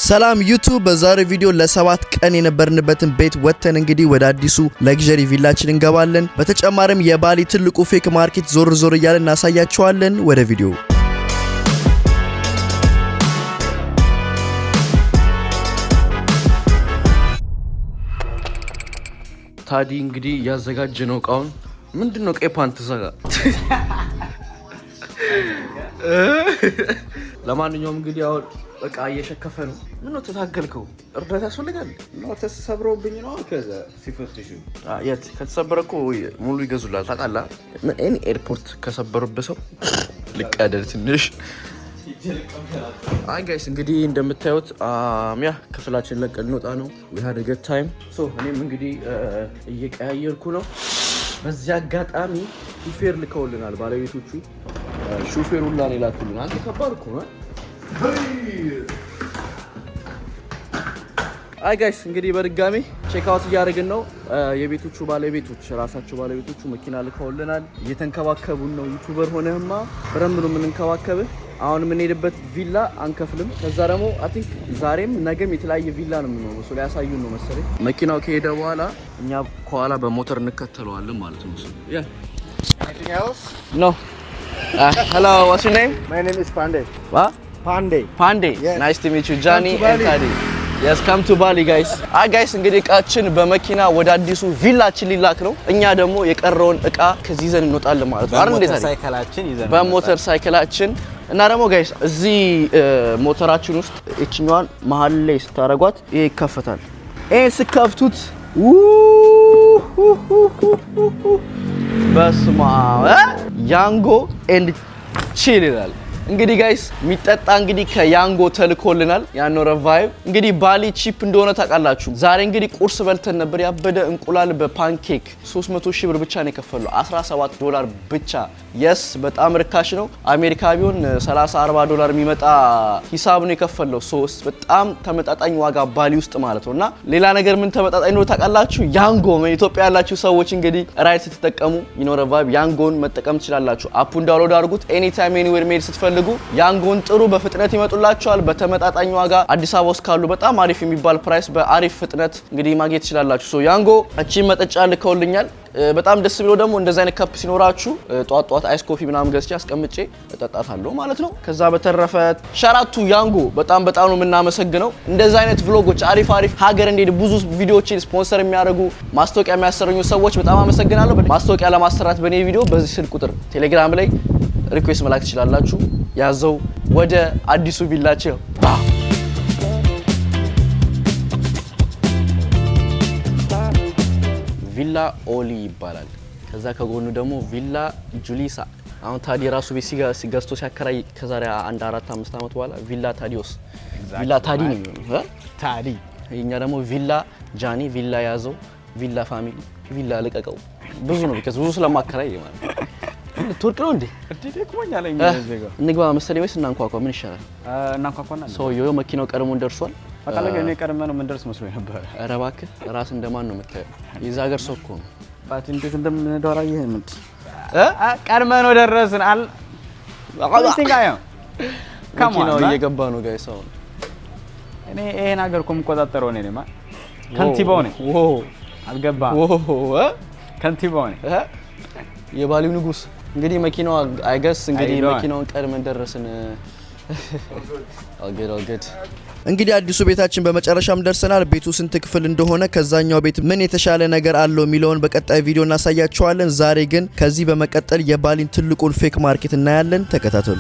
ሰላም ዩቲዩብ በዛሬው ቪዲዮ ለ7 ቀን የነበርንበትን ቤት ወተን እንግዲህ ወደ አዲሱ ለግዠሪ ቪላችን እንገባለን። በተጨማሪም የባሊ ትልቁ ፌክ ማርኬት ዞር እያለን እናሳያችኋለን። ወደ ቪዲዮ ታዲ እንግዲህ ያዘጋጀነው እቃውን ምንድነው? ቀይ ፓንት ዘጋ። ለማንኛውም እንግዲህ አሁን በቃ እየሸከፈ ነው። ምን ነው ተታገልከው? እርዳታ ያስፈልጋል ነው? ተሰብሮብኝ ነው። ከዛ ሲፈትሹ የት ከተሰበረኮ ሙሉ ይገዙላል። ታውቃለህ? እኔ ኤርፖርት ከሰበሩበት ሰው ልቀደድ ትንሽ። አይ ጋይስ እንግዲህ እንደምታዩት ያ ክፍላችን ለቀን እንወጣ ነው። we had a good time so እኔም እንግዲህ እየቀያየርኩ ነው። በዚህ አጋጣሚ ሹፌር ልከውልናል ባለቤቶቹ። ሹፌሩን ላይ ላኩልን። አንተ ከባድ እኮ ነው። አይ ጋይስ እንግዲህ በድጋሚ ቼክ አውት እያደረግን ነው። የቤቶቹ ባለቤቶች ራሳቸው ባለቤቶቹ መኪና ልከውልናል። እየተንከባከቡን ነው። ዩቲዩበር ሆነህማ በደንብ ነው የምንንከባከብህ። አሁን የምንሄድበት ቪላ አንከፍልም። ከዛ ደግሞ አይ ቲንክ ዛሬም ነገም የተለያየ ቪላ ነው የምንሆነው። ሶ ሊያሳዩን ነው መሰለኝ። መኪናው ከሄደ በኋላ እኛ ከኋላ በሞተር እንከተለዋለን ማለት ነው። ያ anything else? No. Hello, what's your name? My name is Pandey. What? Pandey. Yes. Nice to meet you, Johnny and Tadi. Yes, come to Bali guys. guys እንግዲህ እቃችን በመኪና ወደ አዲሱ ቪላችን ሊላክ ነው። እኛ ደግሞ የቀረውን እቃ ከዚህ ይዘን እንወጣለን ማለት ነው። አይደል? እንዴት ሳይክላችን ይዘን በሞተር ሳይክላችን እና ደግሞ ጋይስ እዚህ ሞተራችን ውስጥ እቺኛዋን መሀል ላይ ስታረጓት ይሄ ይከፈታል። ይሄ ስከፍቱት በስማ ያንጎ ኤንድ ቺል ይላል። እንግዲህ ጋይስ የሚጠጣ እንግዲህ ከያንጎ ተልኮልናል። ያኖረ ቫይብ እንግዲህ ባሊ ቺፕ እንደሆነ ታውቃላችሁ። ዛሬ እንግዲህ ቁርስ በልተን ነበር። ያበደ እንቁላል በፓንኬክ 300,000 ብር ብቻ ነው የከፈለው። $17 ብቻ። የስ በጣም ርካሽ ነው። አሜሪካ ቢሆን $30-40 የሚመጣ ሂሳብ ነው የከፈለው። ሶስት በጣም ተመጣጣኝ ዋጋ ባሊ ውስጥ ማለት ነውና ሌላ ነገር ምን ተመጣጣኝ ነው ታውቃላችሁ? ያንጎ ኢትዮጵያ ያላችሁ ሰዎች እንግዲህ ራይት ስትጠቀሙ ይኖረ ቫይብ ያንጎን መጠቀም ትችላላችሁ። አፑን ዳውንሎድ አድርጉት። ኤኒ ታይም ኤኒዌር ሜድ ስትፈልጉ ያንጎን ጥሩ በፍጥነት ይመጡላችኋል። በተመጣጣኝ ዋጋ አዲስ አበባ ውስጥ ካሉ በጣም አሪፍ የሚባል ፕራይስ በአሪፍ ፍጥነት እንግዲህ ማግኘት ትችላላችሁ። ሶ ያንጎ እቺ መጠጫ ልከውልኛል። በጣም ደስ ብሎ ደግሞ እንደዛ አይነት ካፕ ሲኖራችሁ ጧት አይስ ኮፊ ምናምን ገዝቼ አስቀምጬ እጠጣታለሁ ማለት ነው። ከዛ በተረፈ ሻራቱ ያንጎ በጣም ነው የምናመሰግነው። እንደዛ አይነት ቭሎጎች አሪፍ ሀገር እንደ ብዙ ቪዲዮዎችን ስፖንሰር የሚያደርጉ ማስታወቂያ የሚያሰሩኝ ሰዎች በጣም አመሰግናለሁ። ማስታወቂያ ለማሰራት በኔ ቪዲዮ በዚህ ስልክ ቁጥር ቴሌግራም ላይ ሪኩዌስት መላክ ትችላላችሁ። ያዘው ወደ አዲሱ ቪላችን ቪላ ኦሊ ይባላል። ከዛ ከጎኑ ደግሞ ቪላ ጁሊሳ። አሁን ታዲ ራሱ ቤት ሲገዝቶ ሲያከራይ ከዛሬ 1-4-5 ዓመት በኋላ ቪላ ታዲዮስ ቪላ ታዲ ነው የሚሆነው። ታዲ እኛ ደግሞ ቪላ ጃኒ፣ ቪላ ያዘው፣ ቪላ ፋሚሊ፣ ቪላ ልቀቀው ብዙ ነው because ብዙ ስለማከራይ ማለት ነው። ቱርክ ነው እንዴ? እድዴኩኛ ላይ እንግባ መሰለኝ ወይስ እናንኳኳ? ምን ይሻላል? እናንኳኳና ሰውዬው መኪናው ቀድሞን ደርሷል። አቃለገ እኔ ቀድመን ነው የምንደርስ መስሎኝ ነበር። ኧረ እባክህ ራስ እንደማን ነው የምታየው? የዛ ሀገር ሰው እኮ ነው። ባት እንዴት እንደምንደራ ይሄን ቀድመን ነው ደረስን አል አቃለቲንጋዮ መኪናው እየገባ ነው ጋይስ። አሁን እኔ ይሄን ሀገር እኮ የምቆጣጠረው እኔ ነኝ። ከንቲባው ነኝ። አልገባ ከንቲባው ነኝ። የባሊው ንጉስ እንግዲህ መኪናው አይገስ እንግዲህ መኪናውን ቀድመን ደረስን። አልገድ እንግዲህ አዲሱ ቤታችን በመጨረሻም ደርሰናል። ቤቱ ስንት ክፍል እንደሆነ ከዛኛው ቤት ምን የተሻለ ነገር አለው የሚለውን በቀጣይ ቪዲዮ እናሳያችኋለን። ዛሬ ግን ከዚህ በመቀጠል የባሊን ትልቁን ፌክ ማርኬት እናያለን። ተከታተሉ።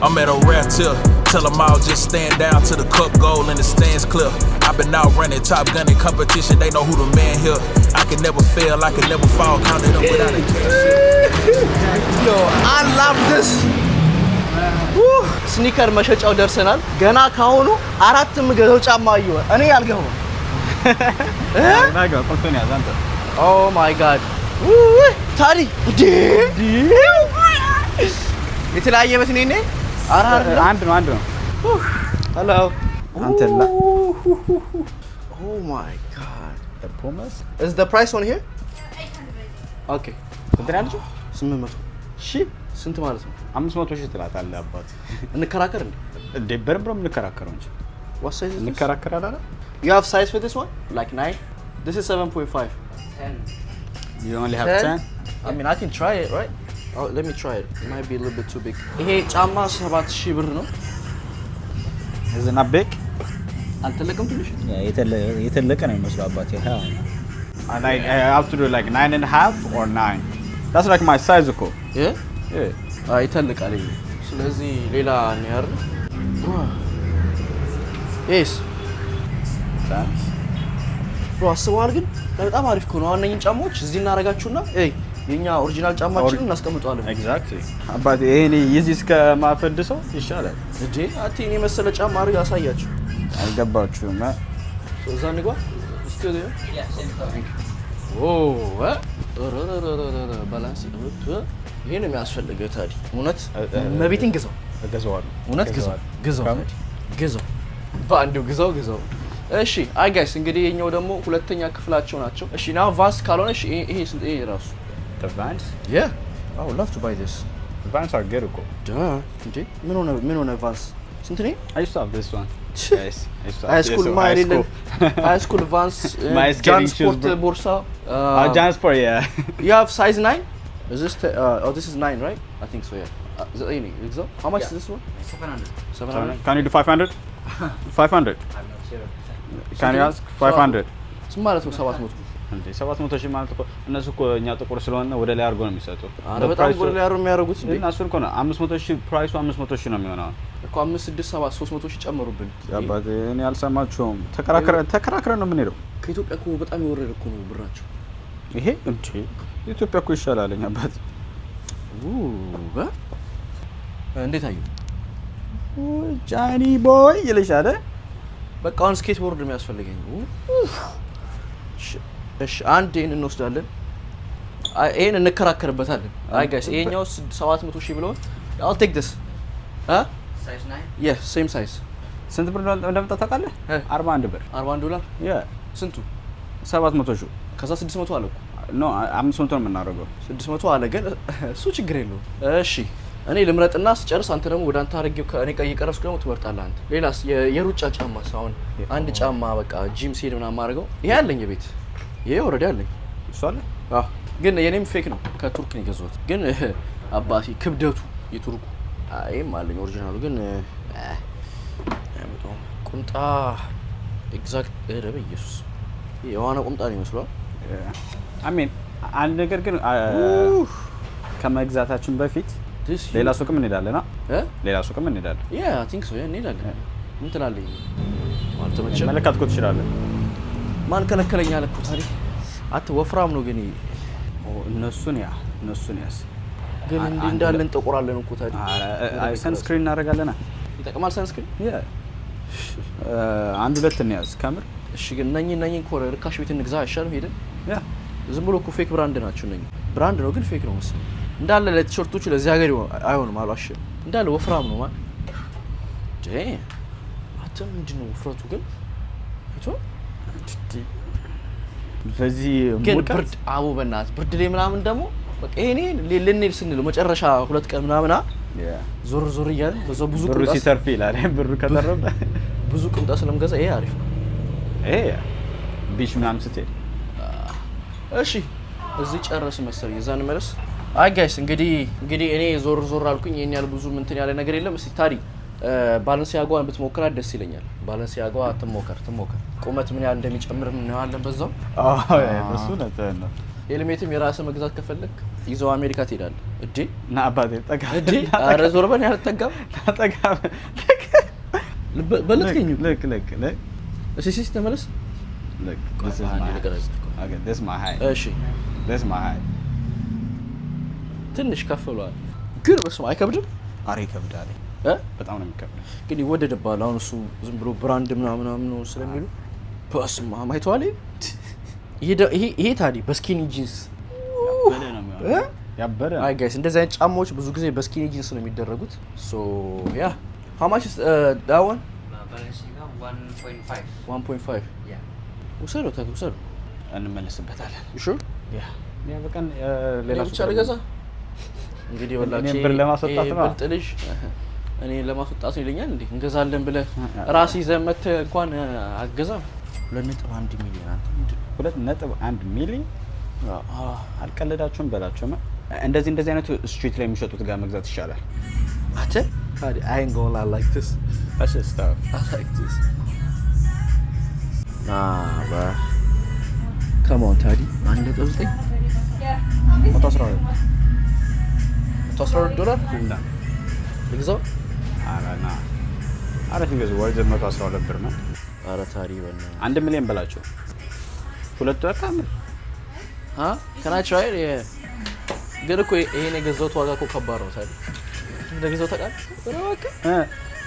I'm at a rare tip. Tell them all just stand down to the cup goal and the stands clear. I've been out running, top gunning competition. They know who the man here. I can never fail, I can never fall. Counted up without a cash. Yo, I love this. ስኒከር መሸጫው ደርሰናል። ገና ካሁኑ 4 ምገዛው ጫማ አየሁ። እኔ ያልገባው ናጋ ቆልቶኛ ዛንተ ኦ ማይ ጋድ ታዲ የተለያየ በት ነኝ። አንድ ነው ሄሎ አንተላ ኦ ማይ ጋድ the promise is the price on here 800 okay ትንትራልሽ 800 ሺ ስንት ማለት ነው? 500 ሺህ ትላታለህ አባት። እንከራከር እንዴ? ደብረም ብሎም እንከራከረው እንጂ What size is this? እንከራከራለን You have size for this one? Like 9? This is 7.5. 10. You only have 10? I mean, I can try it, right? Oh, let me try it. It might be a little bit too big. ይሄ ጫማ 7000 ብር ነው። Is it not big? አልተለቀም ትንሽ? የተለቀ ነው የሚመስለው አባቴ። I have to do like 9.5 or 9. That's like my size እኮ። Yeah? ይተልቃል ይሄ። ስለዚህ ሌላ ነው ያር Yes. ብሮ አስበዋል ግን በጣም አሪፍ እኮ ነው። አሁን ጫማዎች እዚህ እናረጋችሁና የኛ ኦሪጂናል ጫማችንን እናስቀምጣለን። Exactly. አባቴ ይሄኔ የዚህ እስከ ማፈድሰው ይሻላል እንዴ አቲ እኔ መሰለ ጫማ አድርግ አሳያችሁ። አልገባችሁም? እዛ እንግባ እስኪ ወዲያ ባላንስ ይሄ ነው የሚያስፈልገው ታዲያ። እውነት መቤቴን ግዛው እገዛዋለሁ። እውነት ግዛው በአንዱ ግዛው። እሺ አይ ጋይስ እንግዲህ የኛው ደግሞ ሁለተኛ ክፍላቸው ናቸው። እሺ now Vans ካልሆነ እሺ ይሄ ስንት ይሄ ራሱ The Vans? Yeah. I would love to buy this. The Vans are good እኮ። እንዴ ምን ሆነ Vans ስንት ነው? I used to have this one. Yes. High school Vans John Sport ቦርሳ John Sport, yeah. You have size 9? Is this this is 9, right? I think so, yeah. Is it any? How much is this one? 700. Can you do 500? 500? I'm not sure. Can you ask 500? ስንት ማለት ነው 700? እንዴ 700 ሺህ ማለት እኮ እነሱ እኮ እኛ ጥቁር ስለሆነ ወደ ላይ አድርጎ ነው የሚሰጡት። አረ በጣም ወደ ላይ አድርጎ የሚያደርጉት እንዴ? እና እሱን እኮ ነው 500 ሺህ ፕራይሱ 500 ሺህ ነው የሚሆነው እኮ 5 6 7 300 ሺህ ጨመሩብን። ያባቴ እኔ አልሰማችሁም። ተከራክረን ነው የምንሄደው። ከኢትዮጵያ እኮ በጣም የወረደ እኮ ነው ብራቸው። ይሄ እንዴ ኢትዮጵያ እኮ ይሻላልኝ አባቴ። እንዴት አዩ? ጃኒ ቦይ ይልሻል። በቃ አሁን ስኬት ቦርድ የሚያስፈልገኝ። እሺ አንድ ይሄን እንወስዳለን። ይሄን እንከራከርበታለን። አይ ጋይስ ይሄኛው 700 ሺህ ብለው I'll take this. Size 9? Yeah, same size. ስንት ብር እንደመጣ ታውቃለህ? 41 ብር። 41 ዶላር? ያ ስንቱ? 700 ሺህ። ከዛ 600 አለ እኮ። ኖ 500 ነው የምናደርገው። 600 አለ ግን እሱ ችግር የለውም። እሺ እኔ ልምረጥና ስጨርስ አንተ ደግሞ ወደ አንተ አድርጌው ከእኔ ቀይ ቀረስኩ ደግሞ ትመርጣለህ አንተ። ሌላስ የሩጫ ጫማ ሳይሆን አንድ ጫማ በቃ ጂም ሲሄድ ምናምን ማድረገው ይሄ አለኝ ቤት። ይሄ ኦልሬዲ አለኝ። እሱ አለ? አዎ ግን የኔም ፌክ ነው ከቱርክ ነው የገዛሁት። ግን አባቴ ክብደቱ የቱርኩ አይም አለኝ ኦሪጂናሉ ግን አይመጣውም። ቁምጣ ኤግዛክት ደረበ ኢየሱስ የዋና ቁምጣ ነው ይመስላል። አሜን አንድ ነገር ግን ከመግዛታችን በፊት ሌላ ሱቅም እንሄዳለን። ሌላ ሱቅም እንሄዳለን። Yeah, I think so. Yeah, እንሄዳለን። ምን ትላለህ? ማለት መቼ መለካትኮ ትችላለህ። ማን ከለከለኝ አለ እኮ ታዲያ። አት ወፍራም ነው ግን እነሱን ያስ ግን እንዲህ እንዳለን ጠቆራለን እኮ ታዲያ። አይ ሰንስክሪን እናደርጋለና ይጠቅማል ሰንስክሪን። አንድ ሁለት እንያዝ ከምር። እሺ ግን ነኝ እኮ ርካሽ ቤት እንግዛ አይሻልም? ሄደን ዝም ብሎ እኮ ፌክ ብራንድ ናቸው ነኝ። ብራንድ ነው ግን ፌክ ነው መሰለኝ። እንዳለ ለቲሸርቶቹ ለዚህ ሀገር አይሆንም አልዋሽም። እንዳለ ወፍራም ነው ማለት አተም ምንድን ነው ውፍረቱ ግን አይቶ በዚህ ግን ብርድ አቡ በእናትህ ብርድ ላይ ምናምን ደግሞ በቃ ይሄኔ ልንሄድ ስንል መጨረሻ 2 ቀን ምናምን ዞር እያልን በዛው ብዙ ብሩ ሲተርፍ ይላል። ብሩ ከተረፈ ብዙ ቁምጣ ስለምገዛ ይሄ አሪፍ ነው። ይሄ ቢች ምናምን ስትሄድ እሺ እዚህ ጨረስ መሰለኝ እዛ እንመለስ። አይ ጋይስ እንግዲህ እኔ ዞር አልኩኝ። ይሄን ያህል ብዙ እንትን ያለ ነገር የለም። እስቲ ታዲ ባላንሲያጓን ብትሞክራት ደስ ይለኛል። ባላንሲያጓ ትሞከር ቁመት ምን ያህል እንደሚጨምር ምን ያህል በዛው እሱ ነው። ሄልሜትም የራስህ መግዛት ከፈለክ ይዘው አሜሪካ ትሄዳለህ። እዴ ና አባቴ ጠጋ እዴ አረ ዞር በል ያልተጠጋም በለጥከኝ ልክ እሺ ተመለስ ልክ this is my height እሺ this is my height ትንሽ ከፍ ብሏል ግን በስመ አብ አይከብድም? አሬ ይከብዳል በጣም ነው የሚከብደው ግን ይወደድባል። አሁን እሱ ዝም ብሎ ብራንድ ምናምን ነው ስለሚሉ በስመ አብ አይተዋል። ይሄ ታዲያ በስኪኒ ጂንስ ያበረ አይ ጋይስ እንደዚህ አይነት ጫማዎች ብዙ ጊዜ በስኪኒ ጂንስ ነው የሚደረጉት። ሶ ያ how much is that one? Balenciaga 1.5 1.5 yeah ውሰዱ እንመለስበታለን። sure ያ በቀን ሌላ ብቻ ልገዛ እንግዲህ ወላሂ ብር ለማስወጣት ነው። ብልጥ ልጅ እኔ ለማስወጣት ነው ይለኛል እንዴ እንገዛለን ብለህ ራስ ይዘህ መተህ እንኳን አገዛም 2.1 ሚሊዮን አንተ ምንድን 2.1 ሚሊዮን አልቀለዳችሁም በላቸው እንደዚህ አይነት ስትሪት ላይ የሚሸጡት ጋር መግዛት ይሻላል አተ I ain't gonna lie like this that's just stuff I like this nah bro come on Tadi 1.9 $112 እና ልግዛው አራና አራት ይገዙ ወደ 112 ብር ነው አረ ታሪ በእና 1 ሚሊዮን በላቸው ሁለቱ አካምር can I try it yeah ግን እኮ ይሄን የገዛሁት ዋጋ እኮ ከባድ ነው ታዲያ እንደገዛው ታውቃለህ በቃ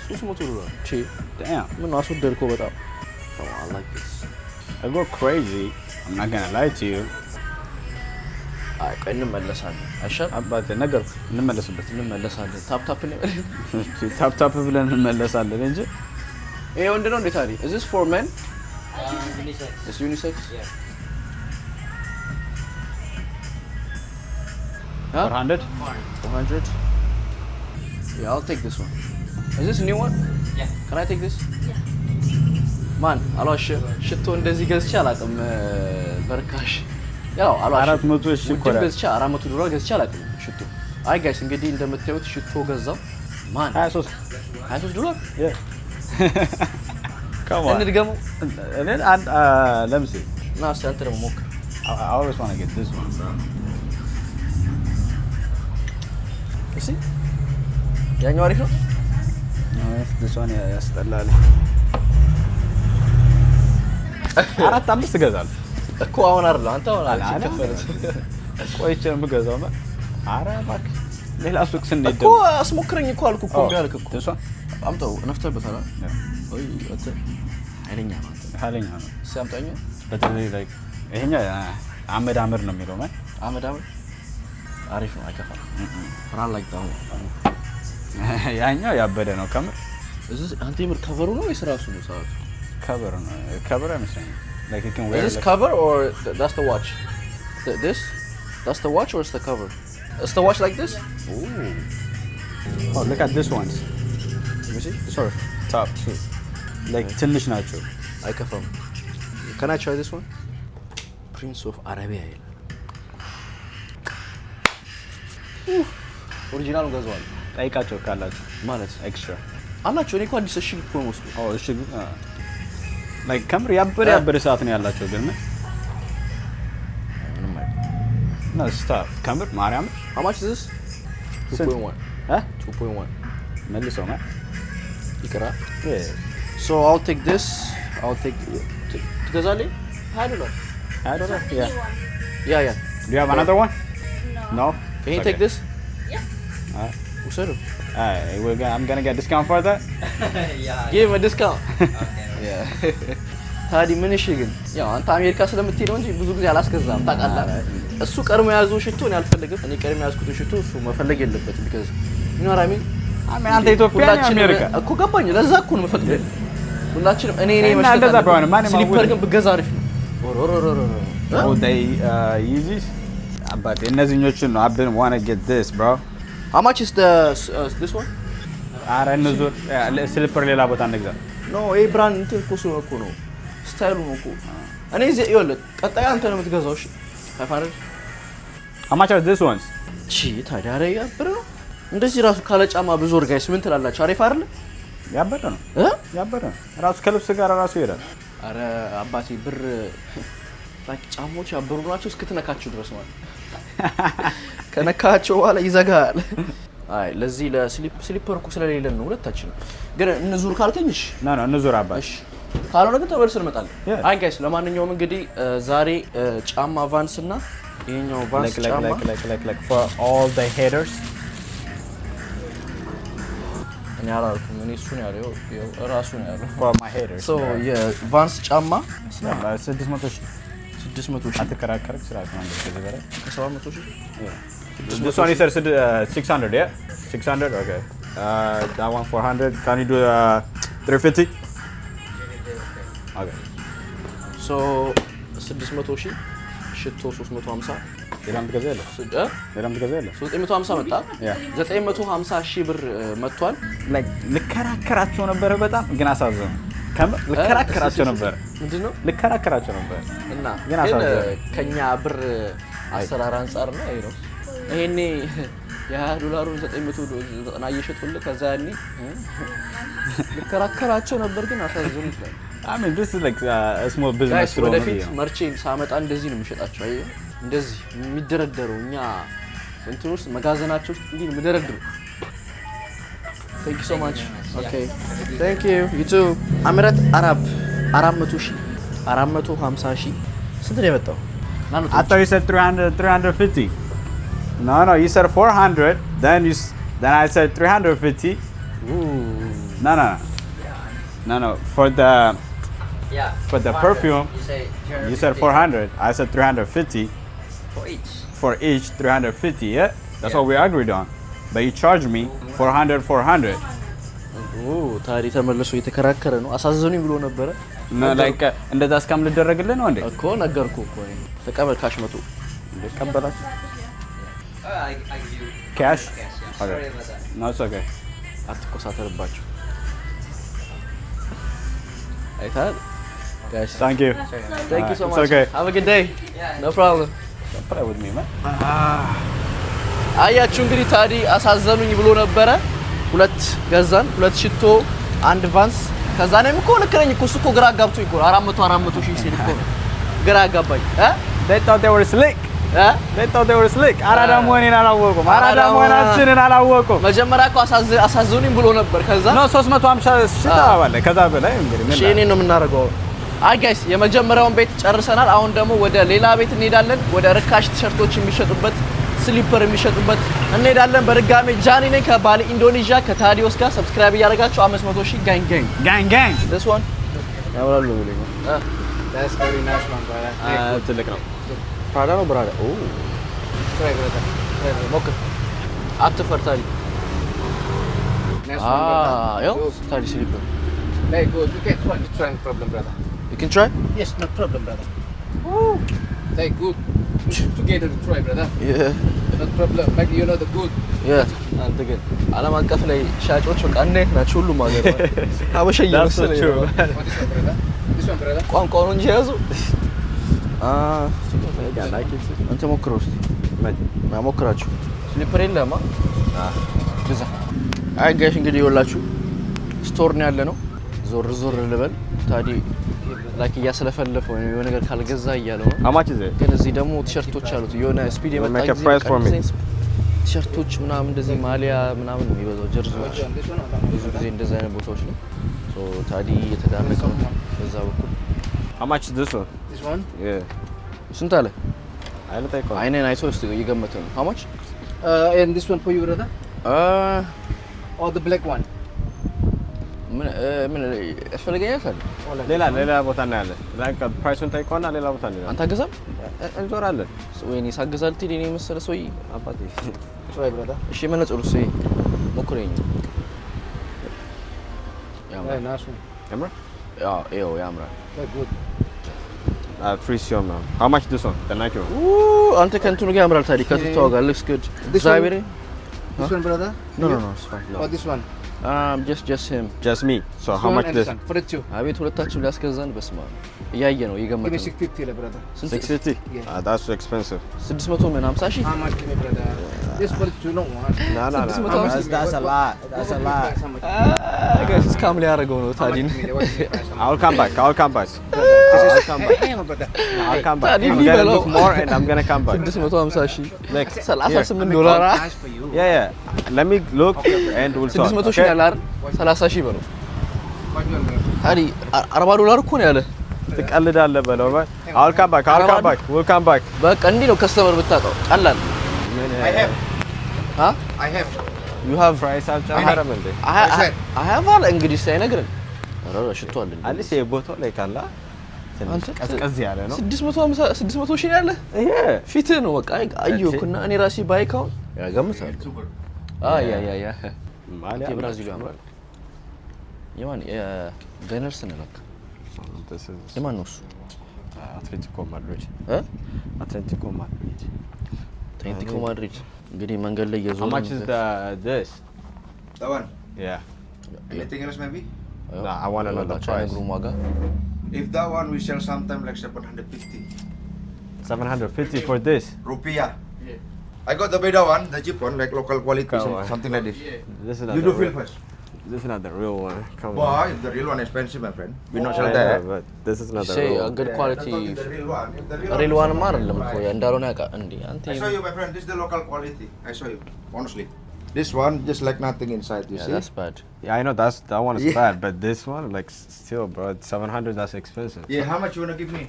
$300 ቺ damn ምን አስወደድከው በጣም come on I like this I go crazy I'm not gonna lie to you አይ ቆይ እንመለሳለን አይሻል አባቴ ነገር እንመለሳለን ታፕ ነው ታፕ ብለን እንመለሳለን እንጂ ይሄ ወንድ ነው እንዴ ታዲያ is this for men unisex is unisex yeah 400 yeah I'll take this one is this a new one yeah can I take this man አሏሽ ሽቶ እንደዚህ ገዝቼ አላውቅም በርካሽ ያው አሏሽ 400 ሺህ ኮራ ገዝቼ $400 ገዝቼ አላውቅም ሽቶ አይ ጋይስ እንግዲህ እንደምታዩት ሽቶ ገዛው ማን $23 yeah come on እንድገመው እኔ አንድ ለምሲ ና እስኪ አንተ ደግሞ ሞክር I always want to get this one እሺ ያኛው አሪፍ ነው this one ያስጠላል 4-5 እገዛለሁ እኮ አሁን አይደለም አንተ አሁን አልከፈለስ ቆይቼ ነው የምገዛው ኧረ እባክህ ሌላ ሱቅ ስንሄድ እኮ አስሞክረኝ እኮ አልኩ እኮ ቢያልክ እኮ እሷ አምጣው ነፍተህበታል ወይ አንተ ኃይለኛ ነው ኃይለኛ ነው ሲያምጣኝ በተለይ like ይሄኛ አመዳምር ነው የሚለው ማለት አመዳምር አሪፍ ነው አይከፋም ራን ላይክ ዳው ያኛው ያበደ ነው ከምር እዚህ አንተ ምር ከቨሩ ነው ወይስ ራሱ ነው ሰዓቱ ከቨር ነው ከቨር አይመስለኝም like you can wear is this cover or that's the watch that's the watch or is the cover is the watch like this oh look at this ones let me see sort of top too like ትንሽ ናቸው አይከፋም can I try this one Prince of Arabia ኦሪጂናሉ ገዛዋል ጠይቃቸው ካላችሁ ማለት ኤክስትራ አላችሁ እኔ እኮ አዲስ እሺ እኮ ነው ወስዱ እሺ like ከምር ያበደ ሰዓት ነው ያላቸው ግን ምንም አይደል no stuff ከምር ማርያም how much is this 2.1 2.1 መልሰው ማለት ይቀራ yeah so I'll take this I'll take ትገዛለኝ $5 yeah do you have another one no can you take this وصلوا I'm gonna get discount for that yeah give him a discount okay yeah ታዲ ምን እሺ ግን ያው አንተ አሜሪካ ስለምትሄድ ነው እንጂ ብዙ ጊዜ አላስገዛም ታውቃለህ እሱ ቀርሞ ያዘው ሽቶ ነው ያልፈልግም እኔ ቀርሞ ያዝኩት ሽቶ እሱ መፈለግ የለበትም because you know what I mean አንተ ኢትዮጵያ ነው አሜሪካ እኮ ገባኝ ለዛ እኮ ነው መፈለግ ሁላችንም እኔ እንደዛ ባይሆን ማን ስሊፐር ግን ብገዛ አሪፍ ነው oh they Yeezys አባቴ እነዚህኞቹን ነው I've been want to get this bro how much is this one አረ እንዙር ስሊፐር ሌላ ቦታ እንግዛ no ይሄ ብራንድ እንትን እኮ ሰው እኮ ነው ስታይሉ ነው እኮ እኔ እዚህ ይኸውልህ ቀጣይ አንተ ነው የምትገዛው እሺ 500 how much are this ones ቺ ታዲያ አረ ያብር ነው እንደዚህ ራሱ ካለ ጫማ ብዙ ወርጋይስ ምን ትላላችሁ አሪፍ አይደል ያበደ ነው ያበደ ነው ራሱ ከልብስ ጋር ራሱ ይሄዳል አረ አባቴ ብር ታክ ጫሞች ያበሩ ናቸው እስክትነካቸው ድረስ ማለት ከነካቸው በኋላ ይዘጋል አይ ለዚህ ለስሊፐር እኮ ስለሌለን ነው ሁለታችን ግን እንዙር ካልከኝሽ ና እንዙር አባሽ ካልሆነ ግን ተመልሰን እንመጣለን አይ ጋይስ ለማንኛውም እንግዲህ ዛሬ ጫማ ቫንስ እና ይሄኛው ቫንስ ጫማ like for all the haters እኔ አላልኩም እኔ እሱ ነው ያለው ራሱ ነው ያለው for my haters so የቫንስ ጫማ 600 አትከራከርክ ስራት ነው እንደዚህ በላይ 700 ሺህ this one is 600 yeah 600 okay that one 400 can you do 350 okay so 600 ሺህ ሽቶ 350 ሌላም ትገዛለህ? ሌላም ትገዛለህ? 950 መጣ። 950 ሺህ ብር መጥቷል። ላይክ ልከራከራቸው ነበር በጣም ግን አሳዘኑ። ልከራከራቸው ነበር። ምንድነው? ልከራከራቸው ነበር እና ግን ግን ከኛ ብር አሰራር አንፃር ነው ይሄ ነው። ይሄኔ $20 990 እየሸጡልህ ከዛ ያኔ ልከራከራቸው ነበር ግን አሳዘኑ ይላል። I mean this is like a small business ስለሆነ ወደፊት መርቼን ሳመጣ እንደዚህ ነው የሚሸጣቸው። አይ እንደዚህ የሚደረደረው እኛ እንትኖስ መጋዘናቸው እንዲህ ነው የሚደረደረው። Thank you so much. Okay. Thank you. You too. አምረት አረብ 450 ሺህ ስንት ነው የመጣው? I thought you said 350. No, you said 400. Then I said 350. Ooh. No. For the perfume, you said 400. I said 350. For each 350. Yeah, that's what we agreed on. But you charged me 400. ታሪ ተመለሱ እየተከራከረ ነው። አሳዘኑኝ ብሎ ነበረ። ላይክ እንደዛ እስካም ልደረግልህ ነው እንዴ? እኮ ነገርኩህ እኮ ተቀበል። ካሽ መቶ ልቀበላት ካሽ ነው። ኦኬ አትቆሳተርባቸው። አይታል guys. Thank you so much. Okay. Have a good day. No problem. Play with me, man. አያችሁ እንግዲህ ታዲ አሳዘኑኝ ብሎ ነበረ። ሁለት ገዛን፣ ሁለት ሽቶ፣ አንድ ቫንስ። ከዛ ነው እኮ ልክ ነኝ እኮ እሱ እኮ ግራ አጋብቶኝ እኮ 400 ሺህ ሲል እኮ ግራ አጋባኝ። They thought they were slick. They thought they were slick. አራዳ መሆኔን አላወቁም። አራዳ መሆናችንን አላወቁም። መጀመሪያ እኮ አሳዘኑኝ ብሎ ነበር። ከዛ ነው 350 ሺህ ተባለ። ከዛ በላይ እንግዲህ ምን እኔ ነው የምናደርገው? አይ ጋይስ የመጀመሪያውን ቤት ጨርሰናል። አሁን ደግሞ ወደ ሌላ ቤት እንሄዳለን። ወደ ርካሽ ቲሸርቶች የሚሸጡበት፣ ስሊፐር የሚሸጡበት እንሄዳለን። በድጋሜ ጃኒ ነኝ ከባሊ ኢንዶኔዥያ ከታዲዮስ ጋር። ሰብስክራይብ እያደረጋችሁ 500 ሺህ ጋንግ this one ያወራሉ ብለኝ That's very nice one, brother. ትልቅ ነው። ፕራዳ ነው ብራዳ። ኦ Try, brother. ሞክር አትፈር ታዲ። Nice one, brother. ያው ታዲ ስሊፐር Very good. You can try. It's no problem, brother. you can try. Yes, no problem, brother. Woo. Very good. Together to try, brother. yeah No problem. Maybe you know the good. አንተ ግን ዓለም አቀፍ ላይ ሻጮች በቃ እንዴት ናቸው? ሁሉም ሀገር ሀበሻ እየመሰለኝ ነው። This one, brother. This one, brother. ቋንቋው ነው እንጂ ያዙ። አንተ ሞክረው እስኪ። ሞክራችሁ ስሊፐር የለህማ? ግዛ። አይ ጋይስ እንግዲህ ይኸውላችሁ ስቶር ነው ያለ ነው። ዞር ልበል ታዲ ላይክ እያስለፈለፈው የሆነ ነገር ካልገዛ እያለው ነው። How much is it? ግን እዚህ ደግሞ ቲሸርቶች አሉት። የሆነ ስፒድ የመጣ ጊዜ ቲሸርቶች ምናምን እንደዚህ ማሊያ ምናምን የሚበዛው ጀርዚዎች ብዙ ጊዜ እንደዚህ አይነት ቦታዎች ነው። ሶ ታዲ የተዳረቀ ነው በዛ በኩል። How much is this one? This one? Yeah. ስንት አለ? አይኔን አይቶ እስቲ እየገመተ ነው። How much? And this one for you, brother? Or the black one? ምን ያስፈልገኛል ታዲያ? ሌላ ቦታ ነው ያለ። ላይክ ፕራይሱን ታይቆና ሌላ ቦታ ነው ያለ። አንተ አገዛም? እንዞራለን። ወይኔ ሳገዛል ትዲ ነው መሰለ ሰውዬ አባቴ። Try, brother. እሺ መነጽሩስ ሞክረኝ። Very nice one. ያምራል? ያው ያምራል። Very good. Free show man. How much this one? The Nike one. አንተ ከእንትኑ ጋር ያምራል ታዲ ከትተው ጋር looks good. This one? This one, brother? No, it's fine. Or this one? just him. Just me. So how much this? For the two. አቤት ሁለታችን ሊያስገዛን በስማ እያየ ነው Give me እየገመተ ነው። 650, brother. 650? Yeah. That's too expensive. 600 ምን 50 ሺህ? How much, give me, brother? This for the two, no one. No. That's a lot. That's a lot. ጋይስ ስካም ሊያደርገው ነው ታዲን። I'll come back. I'll come back. Hang on, brother. I'll come back. Tadi I'm ni gonna kalau- look more and I'm gonna come back. 650 ሺህ Next. $38. Nice for you. Yeah. Let me look and we'll talk. 600 ሺህ ያለ አይደል? 30 ሺህ በለው What you want, brother? ታዲ $40 እኮ ነው ያለ። ትቀልዳለህ በለው። I'll come back. We'll come back. በቃ እንዲህ ነው ከስተመር ብታጣው ቀላል። I have. I have. you have Price አልጨመረም እንዴ? I have አለ እንግዲህ ሳይነግረን ኧረ ሽቶ አለ እንዴ? አዲስ የቦታው ላይ ካላ አንተ ቀዝቀዝ ያለ ነው። 600 ሺህ ነው ያለ። ይሄ ፊትህ ነው በቃ አየሁና እኔ ራሴ ባይካውን ያገምታል። ያ ማሊያ የብራዚሉ ያምራል። የማን የቬነርስ ነው ለካ። የማን ነው እሱ? አትሌቲኮ ማድሪድ እ አትሌቲኮ ማድሪድ Atletico Madrid. እንግዲህ መንገድ ላይ How much is this? That one. Yeah. Anything else maybe? No, I want to know the price. If that one we sell sometime like 750 750 for this. rupiah. I got the better one, the cheap one, like local quality, Come on. something like this. This is not You the do feel real. first. This is not the real one. Come on. Boy, the real one expensive, my friend. We not I sell know, that. but this is not the say real a one. good Yeah, quality that's not the real one. If the real real one one አይደለም እኮ እንዳልሆነ ያውቃ እንዴ አንተ I show you, my friend. This is the local quality. I show you, honestly. This one just like nothing inside. You see? that's bad Yeah, I know that one is Yeah. bad, but this one, like, still, bro, it's 700. That's expensive. Yeah. How much you wanna give me?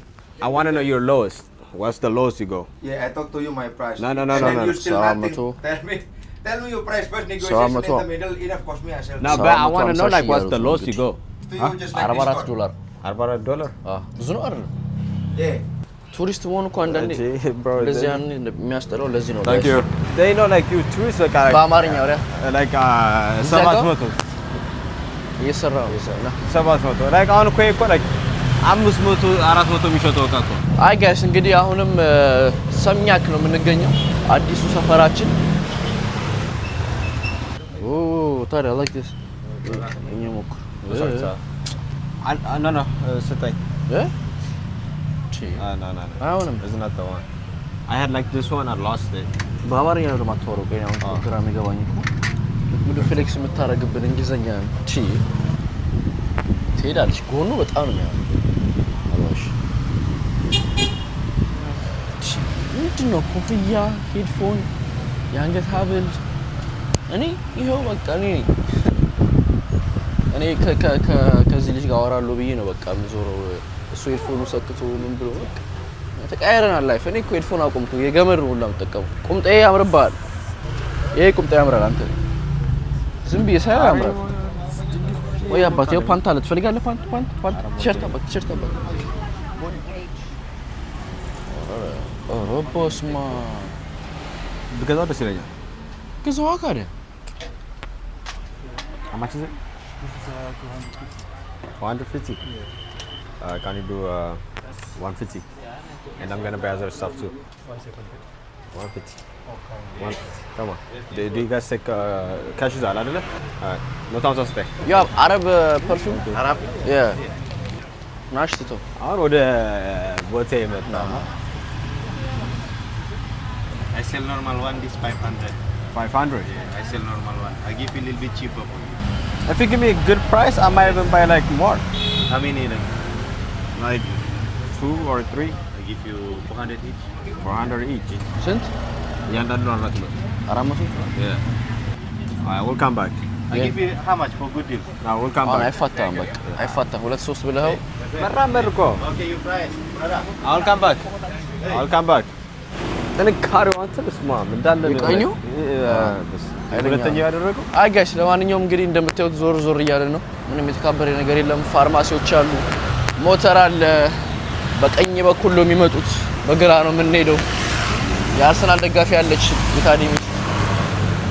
I want to know your lowest. What's the lowest you go? Yeah, I talk to you my price. No. And then you still Sama nothing. tu. Tell me your price first. Negotiation in the middle. Enough cost me. I sell. No, So but I how much want to I'm know, like, sushi what's the are lowest good? you go? To you just like $44 this one. $44? ብዙ ነው አይደል Yeah. ቱሪስት መሆኑ እኮ አንዳንዴ Bro, እንደዚህ ያን የሚያስጠላው ለዚህ ነው Thank guys. you. They know, like, you tourists, like, በአማርኛ ወዲያ like, Zaga? 700. እየሰራ ነው እየሰራ 700. Like, አሁን እኮ like 500 400 የሚሸጠው እቃ እኮ። አይ ጋይስ እንግዲህ አሁንም ሰምኛክ ነው የምንገኘው አዲሱ ሰፈራችን ኦ ታዲያ like this እኛ ሞክር No, ስጠኝ። No. አይሆንም It's not the one. I had like this one, I lost it. በአማርኛ ነው የማታወራው ቆይ አሁን ግራ የሚገባኝ እኮ ሙሉ ፍሌክስ የምታረግብን እንግሊዘኛ ቺ ትሄዳለች ጎኑ በጣም ነው የሚያምረው አላሽ ምንድን ነው ኮፍያ ሄድፎን የአንገት ሀብል እኔ ይኸው በቃ እኔ ከዚህ ልጅ ጋር አወራለሁ ብዬ ነው በቃ የምዞረው እሱ ሄድፎኑ ሰክቶ ምን ብሎ በቃ ተቀያየረናል ላይፍ እኔ እኮ ሄድፎን አቆምኩ የገመድ ነው ሁላ የምጠቀመው ቁምጣዬ ያምርብሃል ይሄ ቁምጣ ያምራል አንተ ዝም ብዬ ሳይሆን ያምራል ወይ አባቴ ፓንት አለ ትፈልጋለህ ፓንት ቲሸርት አባት ኦሮፖስማ ብገዛው ደስ ይለኛል። ግዛዋ ካዲያ How much is it? 150. Can you do 150? And I'm gonna buy other stuff too. 150. 150. Come on. Do you guys take cash? Is that right? Alright. No time to stay. You have Arab perfume? Arab? Yeah. ናሽትቶ አሁን ወደ ቦቴ መጣ። I sell normal one, this 500. 500. Yeah, I sell normal one. I give you a little bit cheaper for you. If you give me a good price, I might even buy like more. How many Like 2 or 3. I give you 400 each. 400 each. ስንት እያንዳንዱ 400. 400 Yeah. Alright, we'll come back. I give you how much for good deal? No, we'll come አሁን back. አይፋታም በቃ አይፋታም ሁለት ሶስት ብለኸው መራመድ እኮ Okay, you price, brother. I'll come back. I'll come back. ጥንካሬው አንተ በስማም እንዳለ ነው። ቀኙ? ሁለተኛው ያደረገው አይ ጋይስ ለማንኛውም እንግዲህ እንደምታዩት ዞር እያለ ነው ምንም የተካበረ ነገር የለም ፋርማሲዎች አሉ ሞተር አለ በቀኝ በኩል ነው የሚመጡት በግራ ነው የምንሄደው የአርሰናል ደጋፊ ያለች የታዲ ሚስት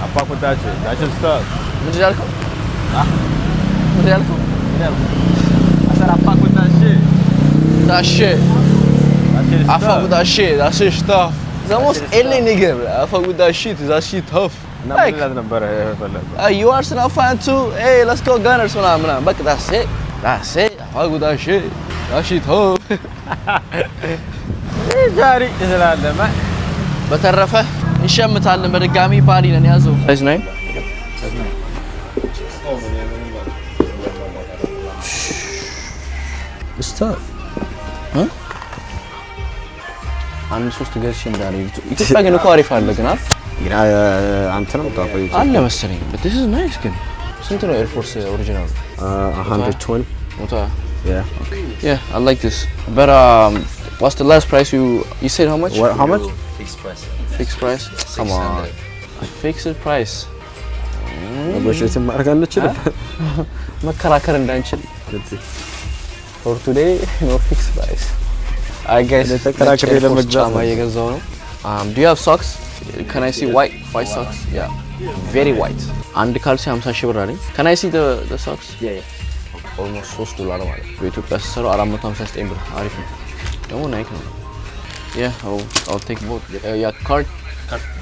አፋቁታችሁ ዳችን ስታፍ ምንድን ያልከው ምንድን ያልከው አሰራ አፋቁታችሁ ዳሽ አፋቁታሽ ዳሽ ስታፍ ዘሞስ ኤሊ ኒገር አፋቁታሽ ዳሽ ታፍ Like ነበር ፈለገው you Arsenal fan too hey let's go Gunners ምናምን በቃ that's it አፋቁታሽ ዳሽ ታፍ ዛሬ ይላልማ በተረፈ እንሸምታለን በድጋሚ ባሊ ነን ያዘው አይስ ነኝ ስታፍ አንድ ሶስት ገዝሽ እንዳለ ኢትዮጵያ ግን እኮ አሪፍ አለ ግን አንተ ነው ታቆይ አለ መሰለኝ but this is nice ግን ስንት ነው ኤር ፎርስ ኦሪጂናል 120 ሞታ yeah yeah I like this but what's the last price you said how much how much fixed price come on fixed price ወሽት ማርጋለች መከራከር እንዳንችል for today no fixed price I guess ተከራከረ ለመግዛት እየገዛው ነው do you have socks can I see white socks yeah very white አንድ ካልሲ 50 ሺህ ብር አለኝ can I see the socks yeah almost $3 ማለት በኢትዮጵያ ሲሰራው 459 ብር አሪፍ ነው ደግሞ ናይክ ነው yeah I'll take both yeah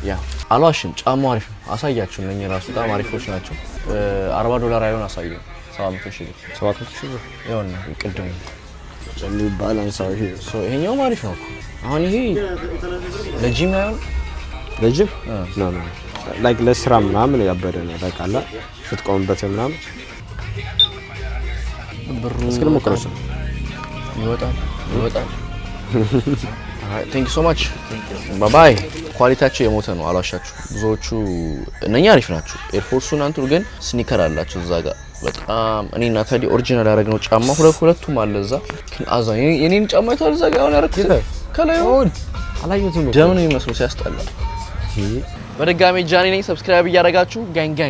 ያ አሏሽም ጫማው አሪፍ አሳያችሁ ነኝ ራሱ በጣም አሪፎች ናቸው $40 አይሆን አሳዩ 700,000 700,000 ይሆን ቅድም ጀምሪ ባላንስ አሪፍ ሶ ይሄኛው አሪፍ ነው አሁን ይሄ ለጂም አይሆን ለጂም ኖ ላይክ ለስራ ምናምን ያበደ ነው ታውቃላ ስትቆምበት ምናምን ብሩ እስኪ ለሞክረው ይወጣል Thank you so much. Bye bye. ኳሊቲያቸው የሞተ ነው አላሻችሁ ብዙዎቹ እነኛ አሪፍ ናቸው ኤርፎርሱን አንቱ ግን ስኒከር አላቸው እዛ ጋር በጣም እኔና ታዲ ኦሪጂናል ያደረግነው ጫማ ሁለቱም አለ እዛ ግን አዛ የኔን ጫማ ይታል እዛ ጋር ያረክተ ከላይ አላየሁትም ደም ነው የሚመስለው ሲያስጠላ በድጋሚ ጃኒ ነኝ ሰብስክራይብ እያደረጋችሁ ጋንግ